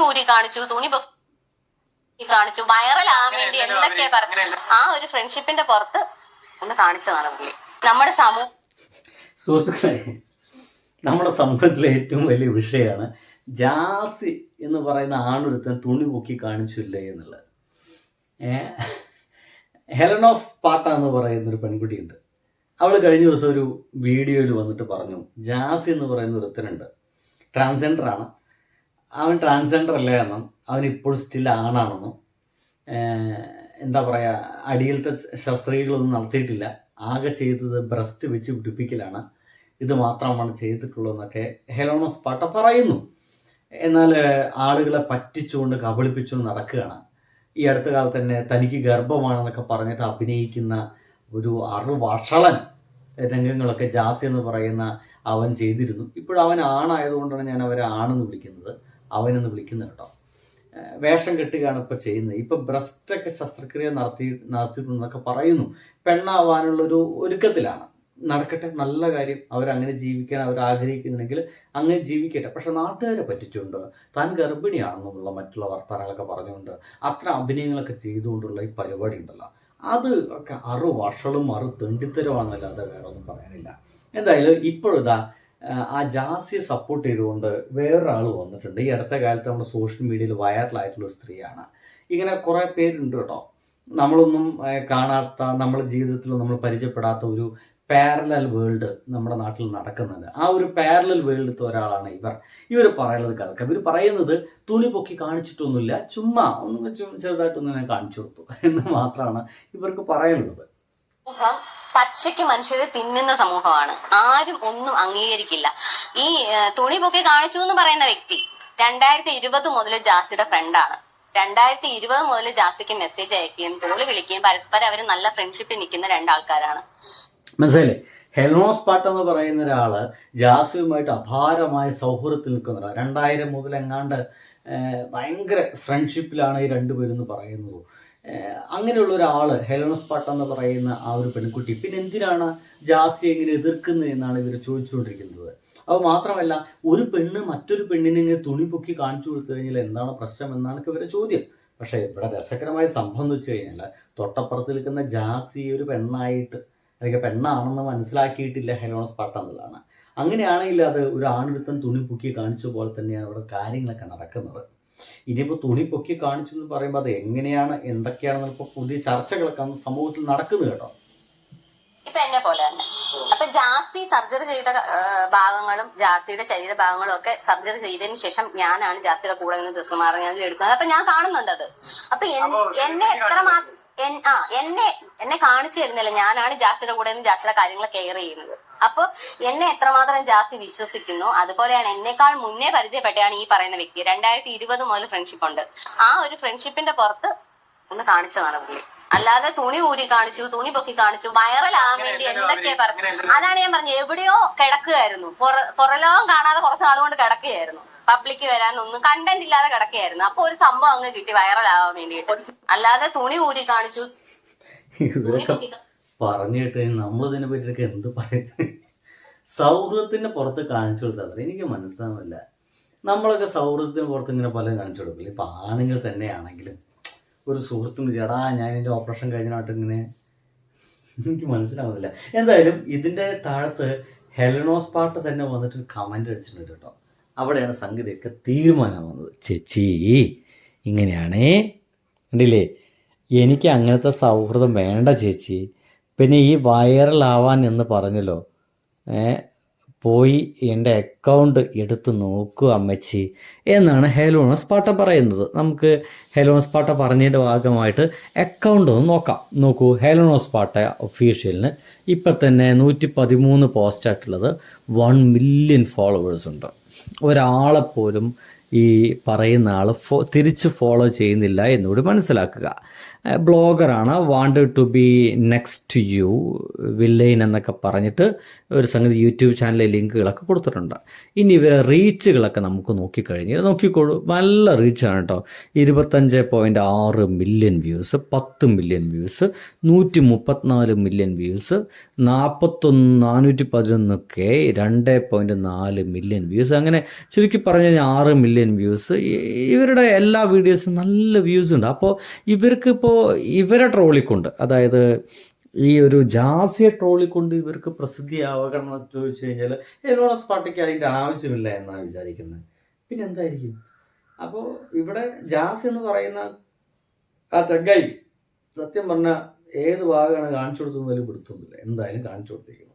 ഊരി കാണിച്ചു, തുണി കാണിച്ചു, വൈറലാകാൻ വേണ്ടി എന്തൊക്കെയാ പറഞ്ഞു. ആ ഒരു ഫ്രണ്ട്ഷിപ്പിന്റെ പുറത്ത് ഒന്ന് കാണിച്ചതാണ് പുള്ളി. നമ്മുടെ സുഹൃത്തുക്കളെ, നമ്മുടെ സമൂഹത്തിലെ ഏറ്റവും വലിയ വിഷയമാണ് ജാസി എന്ന് പറയുന്ന ആണൊരുത്തൻ തുണി പൊക്കി കാണിച്ചില്ലേ എന്നുള്ളത്. ഹെലൻ ഓഫ് പാട്ട എന്ന് പറയുന്നൊരു പെൺകുട്ടിയുണ്ട്. അവൾ കഴിഞ്ഞ ദിവസം ഒരു വീഡിയോയിൽ വന്നിട്ട് പറഞ്ഞു, ജാസി എന്ന് പറയുന്ന ഒരുത്തനുണ്ട്, ട്രാൻസ്ജെൻഡറാണ്, അവൻ ട്രാൻസ്ജെൻഡർ അല്ല എന്നും അവൻ ഇപ്പോൾ സ്റ്റിൽ ആണാണെന്നും എന്താ പറയുക, അടിയിലത്തെ ശസ്ത്രക്രിയകളൊന്നും നടത്തിയിട്ടില്ല, ആകെ ചെയ്തത് ബ്രസ്റ്റ് വെച്ച് പിടിപ്പിക്കലാണ്, ഇത് മാത്രമാണ് ചെയ്തിട്ടുള്ളതെന്നൊക്കെ ഹെലോണസ് പാട്ട പറയുന്നു. എന്നാൽ ആളുകളെ പറ്റിച്ചുകൊണ്ട് കബളിപ്പിച്ചുകൊണ്ട് നടക്കുകയാണ്. ഈ അടുത്ത കാലത്ത് തന്നെ തനിക്ക് ഗർഭമാണെന്നൊക്കെ പറഞ്ഞിട്ട് അഭിനയിക്കുന്ന ഒരു വഷളൻ രംഗങ്ങളൊക്കെ ജാസി എന്ന് പറയുന്ന അവൻ ചെയ്തിരുന്നു. ഇപ്പോഴവൻ ആണായതുകൊണ്ടാണ് ഞാൻ അവരെ ആണെന്ന് വിളിക്കുന്നത്, അവനെന്ന് വിളിക്കുന്നത് കേട്ടോ. വേഷം കെട്ടുകയാണ് ഇപ്പോൾ ചെയ്യുന്നത്. ഇപ്പം ബ്രസ്റ്റൊക്കെ ശസ്ത്രക്രിയ നടത്തിയിട്ടുണ്ടെന്നൊക്കെ പറയുന്നു. പെണ്ണാവാനുള്ളൊരു ഒരുക്കത്തിലാണ്. നടക്കട്ടെ, നല്ല കാര്യം. അവരങ്ങനെ ജീവിക്കാൻ അവർ ആഗ്രഹിക്കുന്നുണ്ടെങ്കിൽ അങ്ങനെ ജീവിക്കട്ടെ. പക്ഷെ നാട്ടുകാരെ പറ്റിച്ചുകൊണ്ട് താൻ ഗർഭിണിയാണെന്നുള്ള മറ്റുള്ള വർത്തമാനങ്ങളൊക്കെ പറഞ്ഞുകൊണ്ട് അത്ര അഭിനയങ്ങളൊക്കെ ചെയ്തുകൊണ്ടുള്ള ഈ പരിപാടി ഉണ്ടല്ലോ, അത് ഒക്കെ വഷളും തെണ്ടിത്തരമാണെന്നല്ലാതെ വേറെ ഒന്നും പറയാനില്ല. എന്തായാലും ഇപ്പോഴിതാ ആ ജാസിയെ സപ്പോർട്ട് ചെയ്തുകൊണ്ട് വേറൊരാൾ വന്നിട്ടുണ്ട്. ഈ അടുത്ത കാലത്ത് നമ്മുടെ സോഷ്യൽ മീഡിയയിൽ വൈറലായിട്ടുള്ള സ്ത്രീയാണ്. ഇങ്ങനെ കുറേ പേരുണ്ട് കേട്ടോ, നമ്മളൊന്നും കാണാത്ത, നമ്മുടെ ജീവിതത്തിൽ നമ്മൾ പരിചയപ്പെടാത്ത ഒരു പാരലൽ വേൾഡ് നമ്മുടെ നാട്ടിൽ നടക്കുന്നുണ്ട്. ആ ഒരു പാരലൽ വേൾഡിലത്തെ ഒരാളാണ് ഇവർ പറയുന്നത് കേൾക്കാം. ഇവർ പറയുന്നത് തുണി പൊക്കി കാണിച്ചിട്ടൊന്നുമില്ല, ചുമ്മാ ഒന്ന് ചെറുതായിട്ടൊന്നും ഞാൻ കാണിച്ചു കൊടുത്തു എന്ന് മാത്രമാണ് ഇവർക്ക് പറയാനുള്ളത്. പച്ചയ്ക്ക് മനുഷ്യരെ തിന്നുന്ന സമൂഹമാണ്. ആരും ഒന്നും അംഗീകരിക്കില്ല. ഈ തുണി പൊക്കി കാണിച്ചു എന്ന് പറയുന്ന വ്യക്തി 2020 മുതൽ ജാസിയുടെ ഫ്രണ്ടാണ്. 2020 മുതൽ ജാസിക്ക് മെസ്സേജ് അയക്കുകയും കോള് വിളിക്കുകയും പരസ്പരം അവർ നല്ല ഫ്രണ്ട്ഷിപ്പിൽ നിൽക്കുന്ന രണ്ടാൾക്കാരാണ്. മനസ്സിലായില്ലേ? ഹെലോണസ് പാട്ട എന്ന് പറയുന്ന ഒരാള് ജാസിയുമായിട്ട് അപാരമായ സൗഹൃദത്തിൽ നിൽക്കുന്ന ഒരാൾ. 2000 മുതൽ എങ്ങാണ്ട് ഭയങ്കര ഫ്രണ്ട്ഷിപ്പിലാണ് ഈ രണ്ടുപേരും എന്ന് പറയുന്നത്. അങ്ങനെയുള്ള ഒരാൾ ഹെലോണസ് പാട്ട എന്ന് പറയുന്ന ആ ഒരു പെൺകുട്ടി പിന്നെ എന്തിനാണ് ജാസിയെ എങ്ങനെ എതിർക്കുന്നത് എന്നാണ് ഇവർ ചോദിച്ചുകൊണ്ടിരിക്കുന്നത്. അത് മാത്രമല്ല, ഒരു പെണ്ണ് മറ്റൊരു പെണ്ണിനെ ഇങ്ങനെ തുണി പൊക്കി കാണിച്ചു കൊടുത്തു കഴിഞ്ഞാൽ എന്താണ് പ്രശ്നം എന്നാണ് ഇവരുടെ ചോദ്യം. പക്ഷേ ഇവിടെ രസകരമായ സംഭവം എന്ന് വെച്ച് കഴിഞ്ഞാൽ തൊട്ടപ്പുറത്ത് നിൽക്കുന്ന ജാസി ഒരു പെണ്ണായിട്ട് അല്ലെങ്കിൽ പെണ്ണാണെന്ന് മനസ്സിലാക്കിയിട്ടില്ല ഹെലോണസ് പാട്ട എന്നുള്ളതാണ്. അങ്ങനെയാണെങ്കിൽ അത് ഒരു ആണെടുത്തൻ തുണി പൊക്കി കാണിച്ച പോലെ തന്നെയാണ് ഇവിടെ കാര്യങ്ങളൊക്കെ നടക്കുന്നത്. ഇനിയിപ്പോൾ തുണി പൊക്കി കാണിച്ചു എന്ന് പറയുമ്പോൾ അത് എങ്ങനെയാണ് എന്തൊക്കെയാണെന്ന് ഇപ്പോൾ പുതിയ ചർച്ചകളൊക്കെ സമൂഹത്തിൽ നടക്കുന്നത് കേട്ടോ. ഇപ്പൊ എന്നെ പോലെ തന്നെ അപ്പൊ ജാസി സർജറി ചെയ്ത ഭാഗങ്ങളും ജാസിയുടെ ശരീരഭാഗങ്ങളും ഒക്കെ സർജറി ചെയ്തതിനു ശേഷം ഞാനാണ് ജാസിയുടെ കൂടെ നിന്ന് ഡ്രസ്സ് മാറി എടുക്കുന്നത്. അപ്പൊ ഞാൻ കാണുന്നുണ്ട് അത്. അപ്പൊ എന്നെ എന്നെ കാണിച്ചു തരുന്നില്ല. ഞാനാണ് ജാസിയുടെ കൂടെ നിന്ന് ജാസിയുടെ കാര്യങ്ങൾ കെയർ ചെയ്യുന്നത്. അപ്പൊ എന്നെ എത്രമാത്രം ജാസി വിശ്വസിക്കുന്നു, അതുപോലെയാണ് എന്നെക്കാൾ മുന്നേ പരിചയപ്പെട്ടാണ് ഈ പറയുന്ന വ്യക്തി. 2020 മുതൽ ഫ്രണ്ട്ഷിപ്പ് ഉണ്ട്. ആ ഒരു ഫ്രണ്ട്ഷിപ്പിന്റെ പുറത്ത് ഒന്ന് കാണിച്ചതാണ് പുള്ളി. അല്ലാതെ തുണി ഊരി കാണിച്ചു, തുണി പൊക്കി കാണിച്ചു, വൈറലാകാൻ വേണ്ടി എന്തൊക്കെയാ പറഞ്ഞു. അതാണ് ഞാൻ പറഞ്ഞത്, എവിടെയോ കിടക്കുകയായിരുന്നു, പുറലോകം കാണാതെ കുറച്ച് നാളുകൊണ്ട് കിടക്കുകയായിരുന്നു, പബ്ലിക്ക് വരാനൊന്നും കണ്ടന്റ് ഇല്ലാതെ കിടക്കുകയായിരുന്നു. അപ്പൊ ഒരു സംഭവം അങ്ങ് കിട്ടി വൈറലാകാൻ വേണ്ടിയിട്ട്. അല്ലാതെ തുണി ഊരി കാണിച്ചു പറഞ്ഞിട്ട് നമ്മളിതിനെ പറ്റിയൊക്കെ എന്ത് പറയുന്നത്? സൗഹൃദത്തിന്റെ പുറത്ത് കാണിച്ചു കൊടുത്താൽ എനിക്ക് മനസ്സിലാവുന്നില്ല. നമ്മളൊക്കെ സൗഹൃദത്തിന് പുറത്ത് ഇങ്ങനെ പലതും കാണിച്ചു കൊടുക്കില്ല. ഇപ്പം ആണുങ്ങൾ തന്നെയാണെങ്കിലും ഒരു സുഹൃത്തും ചേടാ ഞാൻ എൻ്റെ ഓപ്പറേഷൻ കഴിഞ്ഞായിട്ട് ഇങ്ങനെ എനിക്ക് മനസ്സിലാവുന്നില്ല. എന്തായാലും ഇതിൻ്റെ താഴത്ത് ഹെലനോസ് പാട്ട് തന്നെ വന്നിട്ട് കമൻ്റ് അടിച്ചിട്ടുണ്ട് കേട്ടോ. അവിടെയാണ് സംഗതിയൊക്കെ തീരുമാനം വന്നത്. ചേച്ചി ഇങ്ങനെയാണേ, കണ്ടില്ലേ, എനിക്ക് അങ്ങനത്തെ സൗഹൃദം വേണ്ട ചേച്ചി. പിന്നെ ഈ വൈറലാവാൻ എന്ന് പറഞ്ഞല്ലോ, പോയി എൻ്റെ അക്കൗണ്ട് എടുത്ത് നോക്കൂ അമ്മച്ചി എന്നാണ് ഹെലോണസ് പാട്ട പറയുന്നത്. നമുക്ക് ഹെലോണസ് പാട്ട പറഞ്ഞതിൻ്റെ ഭാഗമായിട്ട് അക്കൗണ്ട് ഒന്ന് നോക്കൂ. ഹെലോണസ് പാട്ട ഒഫീഷ്യലിന് ഇപ്പം തന്നെ 113 പോസ്റ്റായിട്ടുള്ളത് 1 മില്യൺ ഫോളോവേഴ്സ് ഉണ്ട്. ഒരാളെപ്പോലും ഈ പറയുന്ന ആൾ തിരിച്ച് ഫോളോ ചെയ്യുന്നില്ല എന്നുകൂടി മനസ്സിലാക്കുക. ബ്ലോഗറാണ്, wanted to be next you villain എന്നൊക്കെ പറഞ്ഞിട്ട് ഒരു സംഗതി യൂട്യൂബ് ചാനലിലെ ലിങ്കുകളൊക്കെ കൊടുത്തിട്ടുണ്ട്. ഇനി ഇവരെ റീച്ചുകളൊക്കെ നമുക്ക് നോക്കിക്കോളൂ. നല്ല റീച്ചാണ് കേട്ടോ. 25.6 million views, 10 million views, 134 million views, 411K, 2.4 million views. അങ്ങനെ ചുരുക്കി പറഞ്ഞു കഴിഞ്ഞാൽ 6 മില്യൺ മില്യൺ വ്യൂസ്. ഇവരുടെ എല്ലാ വീഡിയോസും നല്ല വ്യൂസ് ഉണ്ട്. അപ്പോൾ ഇവർക്കിപ്പോൾ ഇവരെ ട്രോളിക്കൊണ്ട്, അതായത് ഈ ഒരു ജാസിയെ ട്രോളിക്കൊണ്ട് ഇവർക്ക് പ്രസിദ്ധിയാവണം എന്ന് ചോദിച്ചു കഴിഞ്ഞാൽ എലോണസ് പാർട്ടിക്ക് അതിൻ്റെ ആവശ്യമില്ല എന്നാണ് വിചാരിക്കുന്നത്. പിന്നെ എന്തായിരിക്കും? അപ്പോൾ ഇവിടെ ജാസ് എന്ന് പറയുന്ന ആ ചങ്ങായി സത്യം പറഞ്ഞാൽ ഏത് ഭാഗമാണ് കാണിച്ചു കൊടുത്തതെന്ന് പിടുത്തൊന്നുമില്ല. എന്തായാലും കാണിച്ചു കൊടുത്തിരിക്കുന്നു.